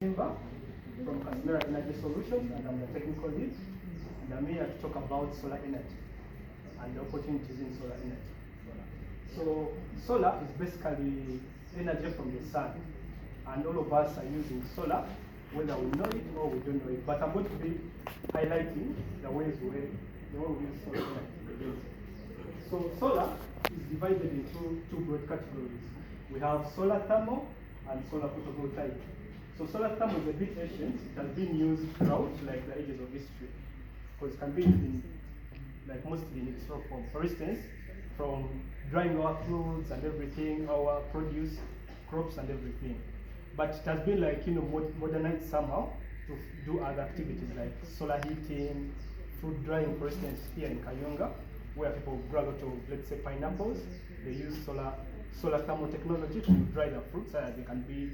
Simba from Kasmera Energy Solutions, and I'm the technical lead. And I'm here to talk about solar energy and the opportunities in solar energy. So solar is basically energy from the sun, and all of us are using solar, whether we know it or we don't know it. But I'm going to be highlighting the way we use solar energy. So solar is divided into two broad categories. We have solar thermal and solar photovoltaic. So solar thermal is a bit ancient. It has been used throughout like the ages of history, because it can be used in like mostly in its raw form. For instance, from drying our clothes and everything, our produce, crops and everything. But it has been like modernized somehow to do other activities like solar heating, fruit drying. For instance, here in Kayonga, where people grow a lot of, let's say, pineapples, they use solar thermal technology to dry the fruits so that they can be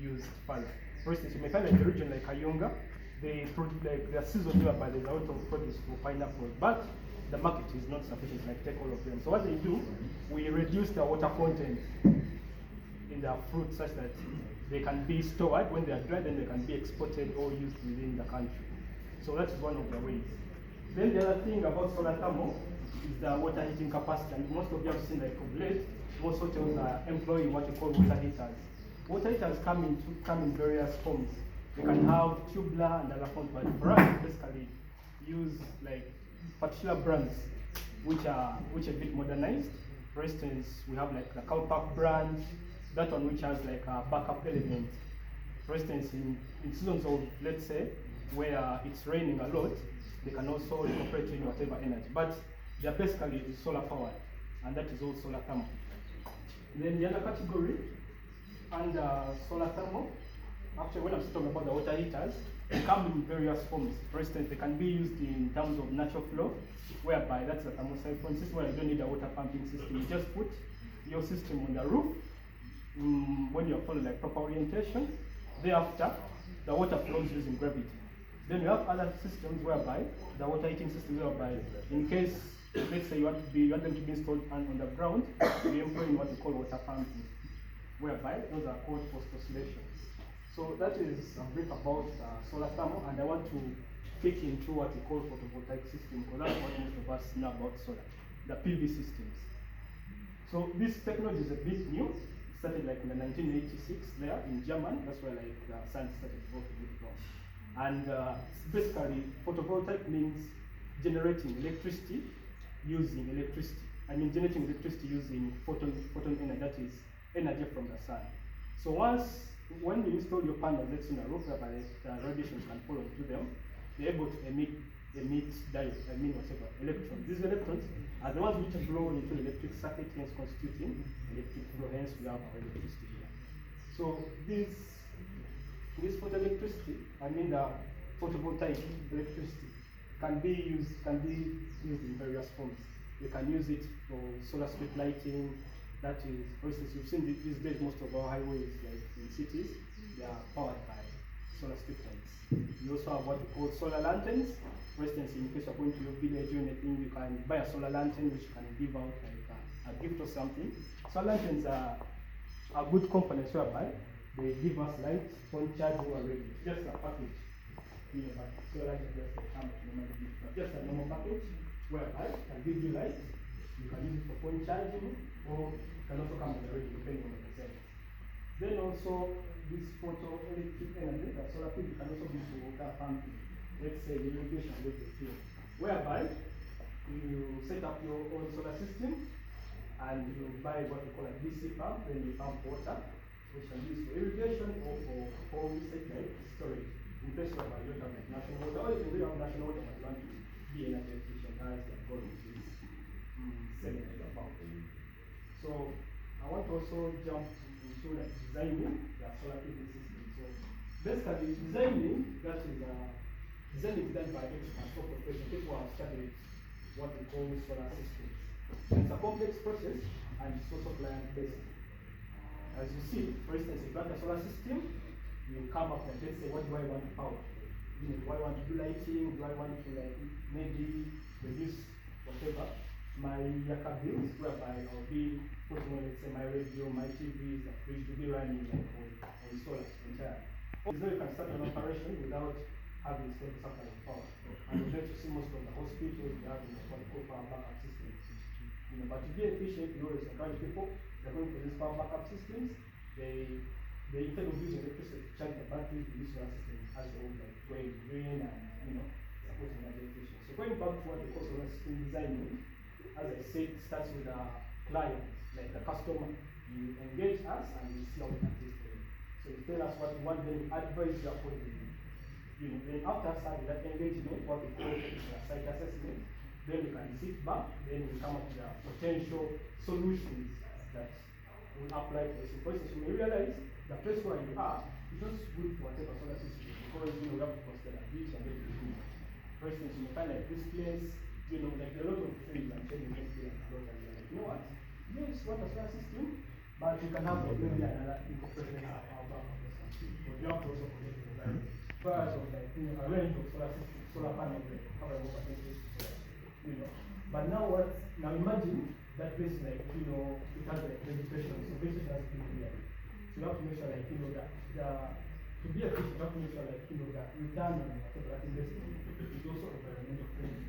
used further. For instance, you may find like a region like Kayonga, they produce like their seasons whereby there's a lot of produce for pineapple, but the market is not sufficient, like take all of them. So what they do, we reduce the water content in their fruit such that they can be stored. When they are dried, then they can be exported or used within the country. So that is one of the ways. Then the other thing about solar thermal is the water heating capacity. And most of you have seen like of late, most hotels are employing what you call water heaters. Water heaters come in various forms. They can have tubular and other forms, but for us, basically use like particular brands which are a bit modernized. For instance, we have like the Calpac brand, that one which has like a backup element. For instance, in seasons of, let's say, where it's raining a lot, they can also incorporate in whatever energy. But they're basically solar powered, and that is all solar thermal. Then the other category under solar thermal, actually when I'm talking about the water heaters, they come in various forms. For instance, they can be used in terms of natural flow, whereby that's a thermosiphon system where you don't need a water pumping system. You just put your system on the roof when you're following like proper orientation. Thereafter, the water flows using gravity. Then you have other systems whereby the water heating system, whereby in case, let's say you want them to be installed on the ground, we employ what we call water pumping, whereby those are called post oscillations. So that is a brief about solar thermal, and I want to kick into what we call photovoltaic system, because that's what most of us know about solar, the PV systems. So this technology is a bit new. It started like in the 1986 there in Germany. That's where like the science started developing it from. And basically, photovoltaic means generating electricity using electricity. Generating electricity using photon energy, that is energy from the sun. So when you install your panels, let's say on a roof, whereby the radiations can fall onto them, they're able to emit electrons. These electrons are the ones which flow into the electric circuit, hence constituting electric flow, hence we have our electricity here. So this photoelectricity, the photovoltaic electricity, can be used in various forms. You can use it for solar street lighting. That is, for instance, you've seen these days most of our highways, like in cities, they are powered by solar street lights. You also have what we call solar lanterns. For instance, in case you're going to your village or anything, you can buy a solar lantern which you can give out like a gift or something. Solar lanterns are good components whereby they give us light on charge or already. Just a package. But solar lantern just just a normal package whereby it can give you light. You can use it for phone charging, or it can also come already depending on the percent. Then also this photoelectric energy, the solar PV, can also be for water pumping. Let's say the irrigation with the field, whereby you set up your own solar system and you buy what we call a DC pump, then you pump water, which can be used for irrigation or for home like storage. In place of you don't have like national water, or you can have national water, but you want to be energy efficient as the government is selling it about. So I want to also jump into like designing the solar PV system. So basically designing, that is design is done by experts or professionals, people who have studied what we call solar systems. It's a complex process and it's also client based. As you see, for instance, if you have a solar system, you come up and let's say, what do I want to power? Do I want to do lighting? Do I want to maybe reduce whatever my Yaka bills, whereby I'll be putting on, let's say, my radio, my TV, the fridge to be running on solar entirely. So you can start an operation without having stable supply of power. And you get to see most of the hospitals, they have what we call power backup systems. But to be efficient, you always encourage people, they're going for these power backup systems, they instead of using electricity to charge the batteries, they use solar systems as a whole, like going green and supporting energy efficiency. So going back to what they call solar system designing, as I said, it starts with the client, like the customer. You engage us and we see how we can test for you. So you tell us what you want, then we advise you accordingly. Then after starting that engagement, what we call a site assessment, then we can sit back, then we come up with the potential solutions that will apply to this. For instance, you may realize the place where you are is not good for whatever solar system because we have to consider the beach and everything. For instance, you may find like this place, like there are a lot of trees and shading this place and a lot of like, you know what? Yes, what a solar system, but you can have like maybe another incorporation about or something. But you have to also connect the environment. First of like a range of solar panels like cover over 80 But now imagine that place like it has like vegetation, so vegetation has to be clear. So you have to make sure like that to be efficient, you have to make sure like that return on whatever that investment is also environmental friendly.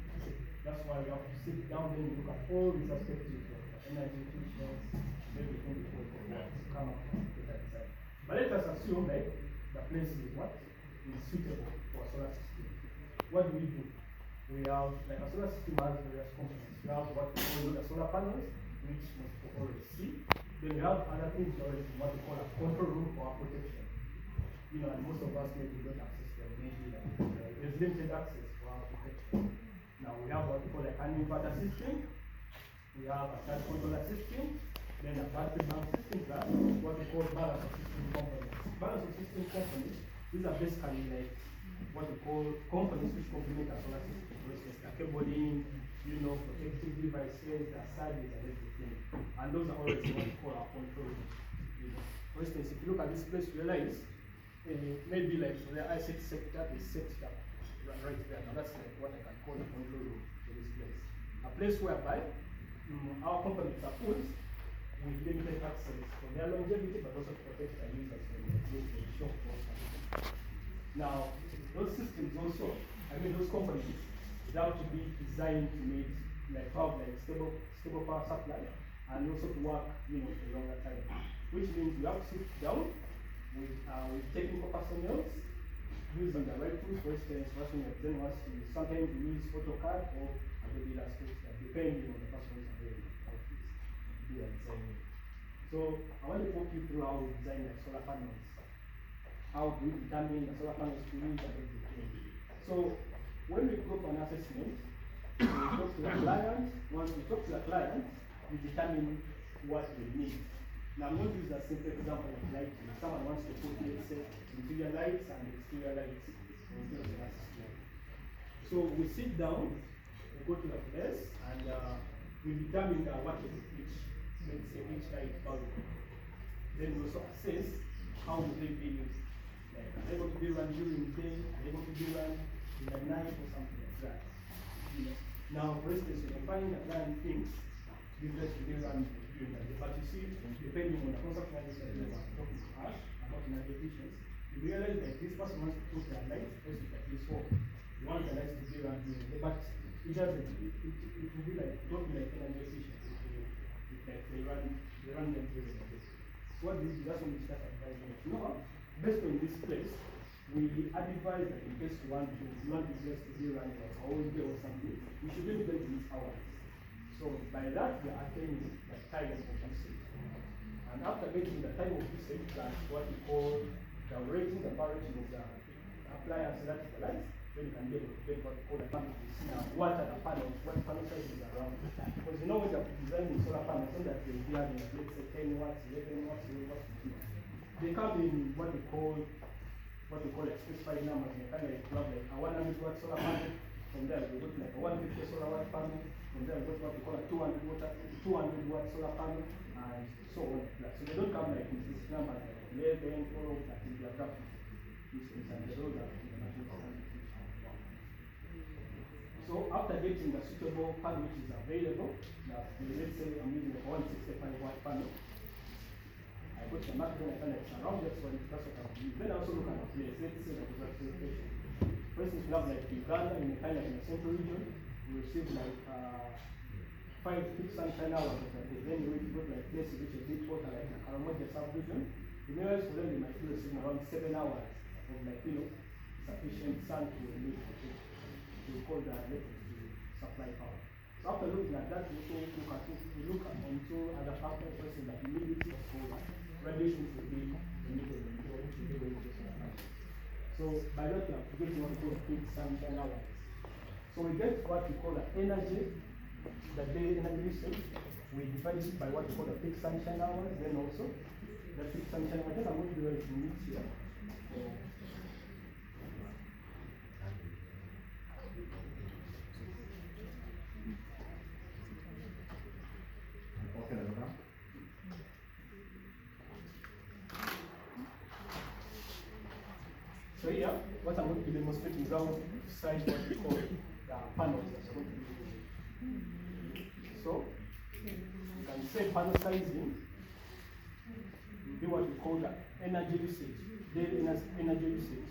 That's why we have to sit down and look at all these aspects of energy efficiency, everything before we come up with that design. But let us assume like the place is what is suitable for a solar system. What do? We have like a solar system has various components. We have what we call the solar panels, which most people already see. Then we have other things already what we call a control room for our protection. And most of us maybe don't access them. Maybe there's limited access for our protection. Now we have what we call like an inverter system. We have a charge controller system. Then a battery bank system plus what we call balance of system components. Balance of system components, these are basically like what we call components which complement our solar system. For instance, the cabling, protective devices, the SADs and everything. And those are always what we call our control. For instance, if you look at this place, realize maybe like for the ICT sector is set up right there. Now that's like what I can call a control room for this place. A place whereby our components are put with limited access for their longevity, but also to protect the users from the shock. Now, those systems also, those components, they have to be designed to make like have like stable power supply and also to work for a longer time. Which means you have to sit down with technical personnel using the right tools. For instance, sometimes we use AutoCAD or Adobe Illustrator, depending on the person who's available to do the design. So I want to walk you through how we design like solar panels. How do we determine the solar panels to use and everything. So when we go for an assessment, we talk to the client. Once we talk to the client, we determine what we need. Now I'm going to use a simple example of lighting. Someone wants to put, let's say, interior lights and exterior lights into the solar system. So we sit down, we go to the place, and we determine what to put each light value. Then we also assess how will they be used. Like, are they able to be run during the day? Are they able to be run in the night or something like that? Now, for instance, you can find that client thinks this light should be run during the day. But you see, depending on the consumption that you are talking to us about energy efficiency, you realize that this person wants to put their light versus like this one. You want the lights to be run during the day, but it doesn't. It will be like, it won't be like energy efficient. Like they run them during the day. So what do we do? That's when we start advising. Based on this place, we advise that in case you want this lights to be running like all day or something, we should limit them to these hours. So by that, we are attaining the time of usage. And after getting the time of usage, that's what we call the rating, the power rating of the appliance electrical lights, then you can get what we call the panel. What are the panels, what panel sizes are around. Because when you're designing solar panels, so that they have, let's say 10 watts, 11 watts, 12 watts, 15 watts. They come in what we call like specified numbers. They kind of like have like a 100 watt solar panel. From there we got like a 150 solar watt panel. From there we got what we call a 200 watt solar panel, and so on. So they don't come like in these numbers like 11, 12, 13. They are roughly and those are international standards. So after getting the suitable panel which is available, now let's say I'm using a 165 watt panel. I go to the market, then I find that it's around that, so that's what I do. Then I also look at the place, let's say that it's location. For instance, we have like Uganda in the kind of in the central region, we receive like 5 peak sunshine hours of the day. Then you go to like places which are deep water, like the Karamoja sub-region. The nearest for them, they might be receiving around 7 hours of like, sufficient sun to meet to call the electric to supply power. So after looking at that, we also look at onto other factors, for instance, like humidity of solar, radiation should be emitted should be going to solar. So by that, we have to get what we call peak sunshine hours. So we get what we call the energy, the daily energy usage. We divide it by what we call the peak sunshine hours, then also the peak sunshine hours. I'm going to do it in this here. So here, what I'm going to demonstrate is how to size what we call the panels that's going to be used. So, you can say panel sizing will be what we call the energy usage, daily energy usage.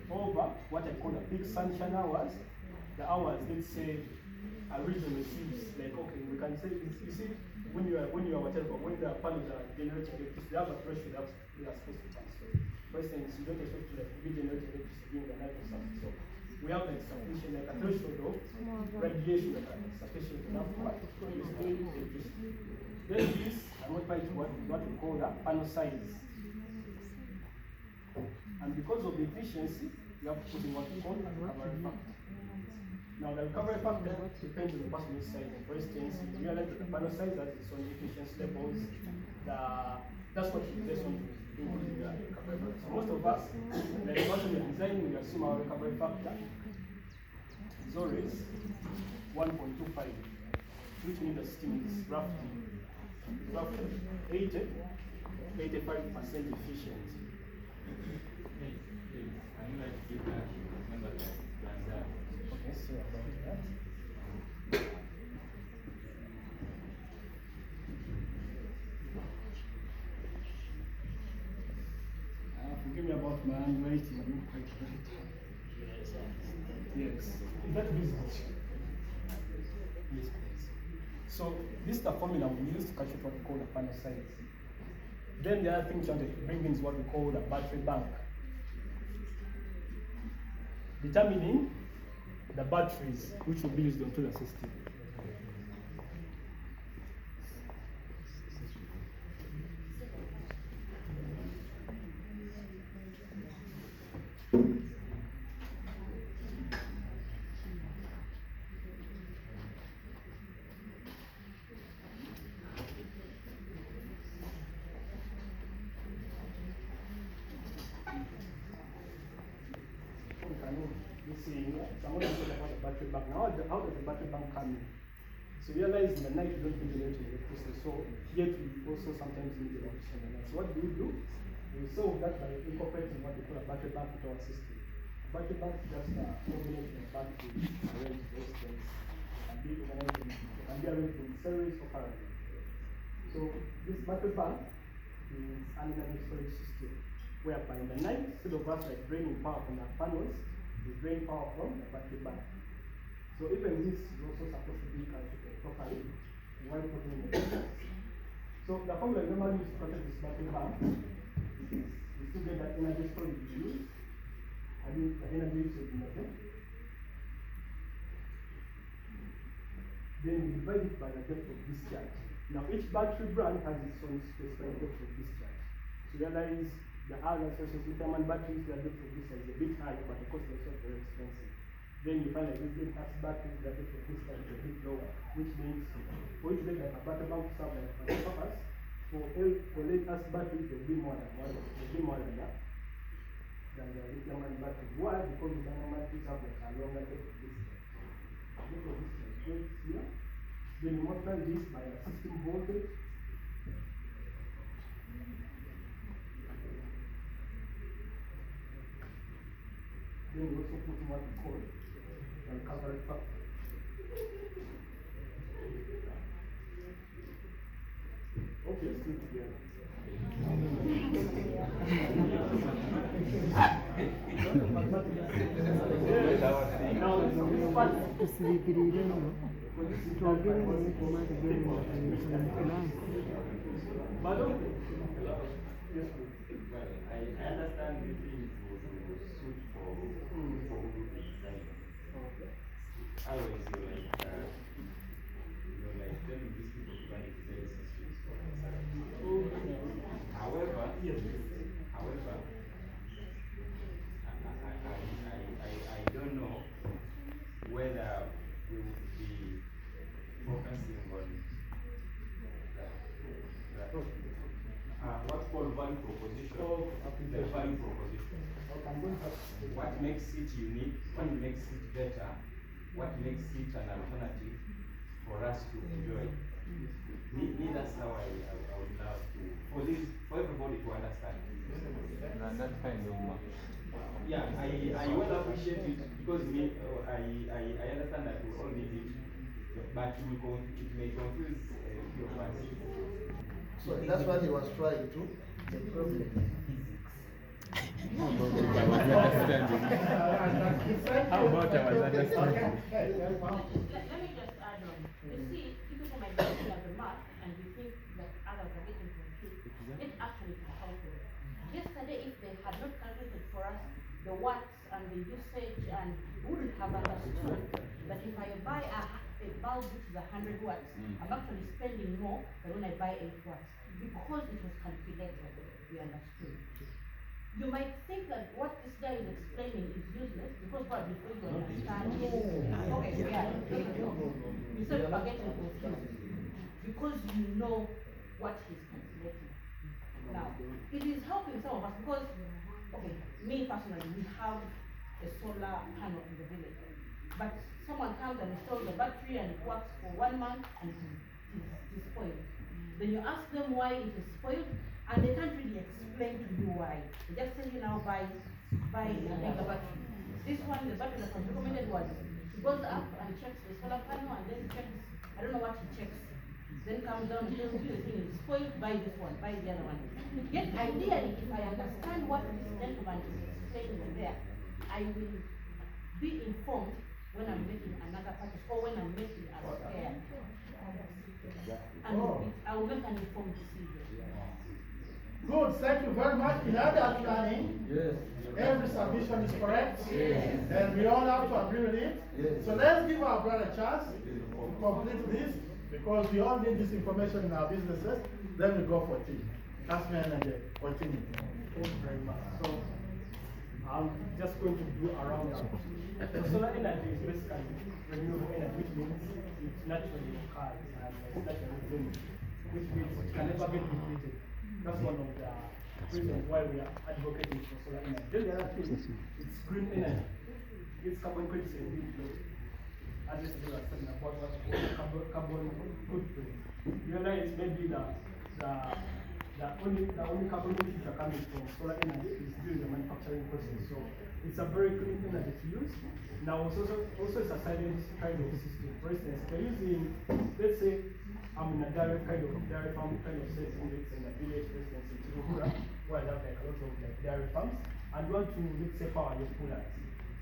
Over what I call the peak sunshine hours, the hours, let's say, a region receives, like, okay, we can say, you see, when you are whatever, when the panels are generating electricity, they have a threshold that they are supposed to pass. For instance, you don't expect to like be generating electricity during the night or something. So we have like sufficient, like a threshold of radiation that are sufficient enough for what to use electricity. Then this, I'm going to try to what we call the panel size. And because of the efficiency, you have to put in what we call a recovery factor. Now the recovery factor depends on the person's size. For instance, you realize that the panel size has its own efficiency levels. That's what we just want to include in the recovery factor. So most of us, like once we are designing, we assume our recovery factor is always 1.25, which means the system is roughly 85% efficient. Okay, so about that. Forgive me about my handwriting, I'm not quite right. Yes. Is that visible? Yes, please. So this is the formula we use to calculate what we call the panel size. Then the other thing we want to bring in is what we call the battery bank. Determining the batteries which will be used onto the system. I'm going to talk about the battery bank. Now, how does the battery bank come in? So realize in the night you don't need generating electricity, so yet we also sometimes need electricity in the night. So what do? We solve that by incorporating what we call a battery bank into our system. A battery bank is just a combination of batteries arranged, for instance, and be arranged in series or parallel. So this battery bank is an energy storage system, whereby in the night, instead of us like draining power from our panels, we drain power from the battery bank. So even this is also supposed to be calculated properly while putting in the details. So the formula we normally use to calculate this battery bank is we still get the energy storage we use, I mean the energy usage in the tank. Then we divide it by the depth of discharge. Now each battery brand has its own specified depth of discharge. So realize the other sources, lithium-ion batteries, their depth of discharge is a bit higher, but the cost is also very expensive. Then you find that this lead-acid batteries, the depth of discharge is a bit lower, which means for you to get like a battery bank to serve like a purpose, for lead-acid batteries, there will be more than that than the lithium-ion batteries. Why? Because lithium-ion batteries have like a longer depth of discharge. Depth of discharge goes here. Then you multiply this by the system voltage. Then we also put in what we call the recovery factor. Hope you're still together. Well, I understand the things was suit for who design. Always you're like telling these people to run a design systems for themselves. However, I don't know whether we would be focusing on what's called value proposition. The value proposition. What makes it unique? What makes it better? What makes it an alternative for us to enjoy? Me that's how I would love to for everybody to understand. And that kind of Yeah, I well appreciate it because I understand that we all need it, but it may confuse a few of us. So that's what he was trying to. The problem is How about our understanding? How about our understanding? Let me just add on. You see, people might be looking at the math and you think that others are getting confused. It actually can help them. Yesterday, if they had not calculated for us the watts and the usage, and we wouldn't have understood that if I buy a bulb which is 100 watts, I'm actually spending more than when I buy 8 watts. Because it was calculated, we understood. You might think that what this guy is explaining is useless because God before you understand it. Okay, yeah. You said you are getting confused because you know what he's calculating. Now, it is helping some of us because, okay, me personally, we have a solar panel in the village. But someone comes and installs the battery and it works for 1 month and it is spoiled. Then you ask them why it is spoiled, and they can't really explain to you why. They just tell you now buy a battery. This one, the battery that was recommended was, he goes up and checks the solar panel and then checks, I don't know what he checks. Then comes down and tells you the thing is spoiled, buy this one, buy the other one. Yet ideally, if I understand what this gentleman is explaining there, I will be informed when I'm making another purchase or when I'm making a repair. And I will make an informed decision. good. Thank you very much. In other planning, every submission is correct, and we all have to agree with it. So let's give our brother a chance to complete this because we all need this information in our businesses. Then we go for team. Kasmera Energy, continue. Thank you very much. So I'm just going to do a roundup. So solar energy is basically renewable energy, which means it's naturally occurs and it's naturally renewable, which means it can never get depleted. That's one of the reasons why we are advocating for solar energy. Then the other thing, it's green energy. It's carbon credits and green flow. As you were saying about what carbon footprint. You realize maybe the only carbon emissions are coming from solar energy is during the manufacturing process. So it's a very clean energy to use. Now it's also it's a silent kind of system. For instance, if you're using, let's say I'm in a dairy farm kind of setting, let's say in a village, for instance, in Chirugura, where I have like a lot of like dairy farms, and you want to, let's say, power your coolers.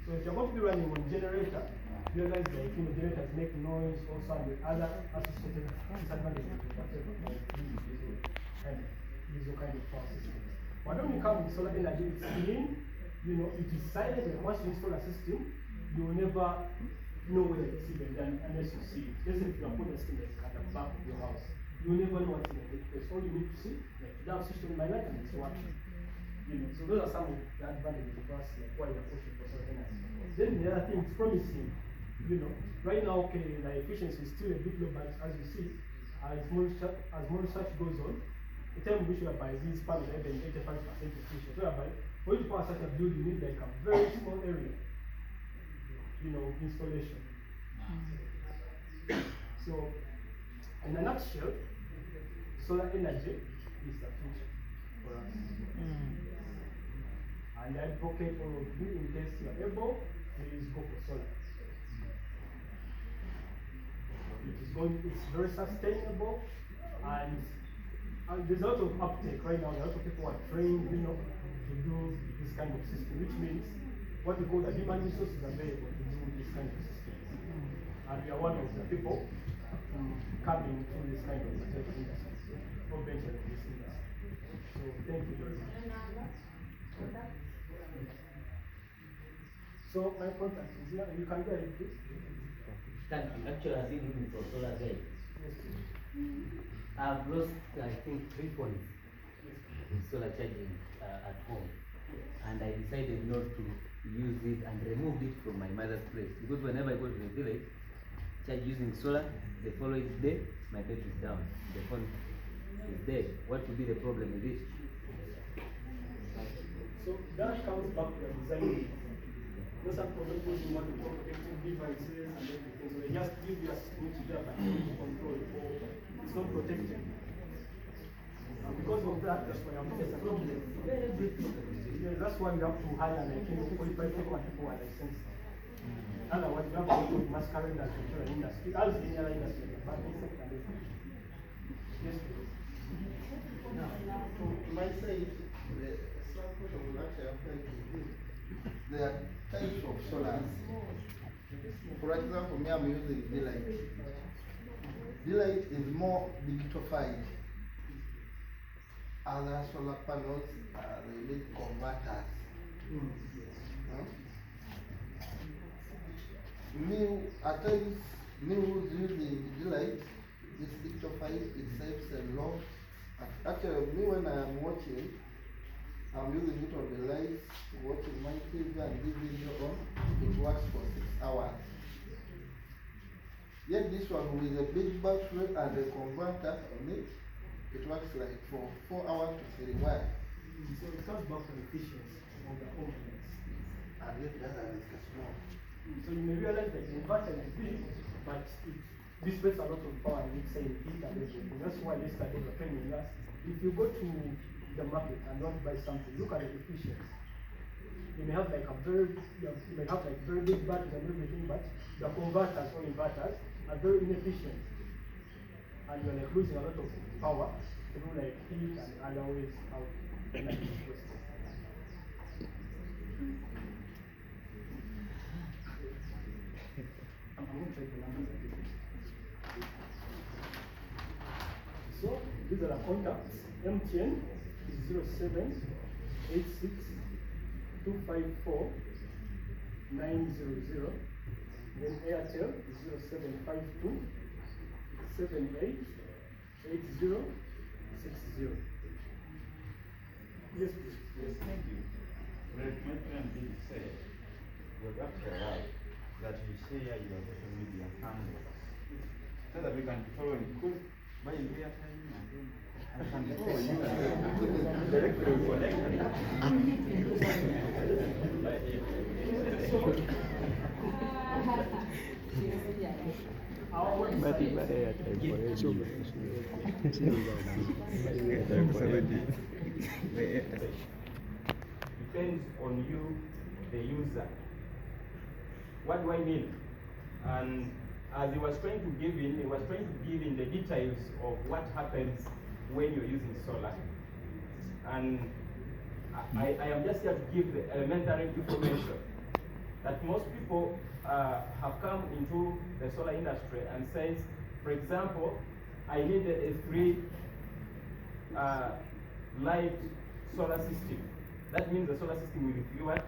So if you're going to be running on generator, you realize that generators make noise also and the other associated disadvantages of whatever diesel kind of power systems. But when you come with solar energy, it's clean, it is silent, and once you install a system, you will never know where it's even done unless you see it. Let's say if you are putting a system like at the back of your house, you will never know what's in it because all you need to see, like that system in my life and it's working. So those are some of the advantages of us, like why we are pushing for solar energy. Then the other thing is promising. Right now, okay, the efficiency is still a bit low, but as you see, as more research goes on, the time which we are by these panels have been 85% efficient. Whereby, for you to power such a build, you need like a very small area, installation. So, in a nutshell, solar energy is the future for us. And I advocate all of you, in case you are able, please go for solar. It's very sustainable and And there's a lot of uptake right now. A lot of people are trained, to do this kind of system, which means what we call the human resources available to do this kind of system. And we are one of the people coming through this kind of potential industry, or venture in this industry. So thank you very much. So my contact is here. You can go ahead, please. Thank you. Actually, I've been looking for solar guide. Yes, please. I've lost, I think, 3 points Yes, in solar charging at home. And I decided not to use it and removed it from my mother's place. Because whenever I go to the village, charge using solar, the following day, my battery is down. The phone is dead. What will be the problem with this? So that comes back to the design. Those are providers who want to protecting devices and everything. So they just give you a switch there but you need to control it. It's not protected. And because of that, that's why I'm just a problem. Very big problem. Yeah, that's why you have to hire like qualified people and people are licensed. Otherwise, you have to go to masquerade as the industry, as the other industry, the public sector and everything. Yes, please. Now, to my side, the sample will actually apply to this. There are types of solars. For example, me, I'm using daylight. Daylight is more digitified. Other solar panels, they need converters. Me, at times, me who's using daylight, this digitified, it saves a lot. Actually, me when I am watching, I'm using it on the lights, watching my TV and this video on, it works for 6 hours. Yet this one with a big battery and a converter on it, it works like for 4 hours to 3 hours. So it comes back to the efficiency of the components. And yet the other is small. So you may realize that the inverter is big, but it dissipates a lot of power and it's saying heat and everything. That's why they started training us. If you go to the market and want to buy something, look at the efficiency. You may have like very big batteries and everything, but the converters or inverters are very inefficient. And you're like losing a lot of power through like heat and other ways how energy is wasted. I'm going to check the numbers again. So these are the contacts. MTN is 0786 254 900. Then Airtel is 0752 78 8060. Yes, please. Yes, thank you. Well, my friend did say, you're absolutely right, that you share your social media handles so that we can follow it. Because by real time, I can follow you and directly Depends on you, the user. What do I mean? And as he was trying to give in the details of what happens when you're using solar. And I am just here to give the elementary information that most people have come into the solar industry and says, for example, I need a 3 light solar system. That means the solar system will be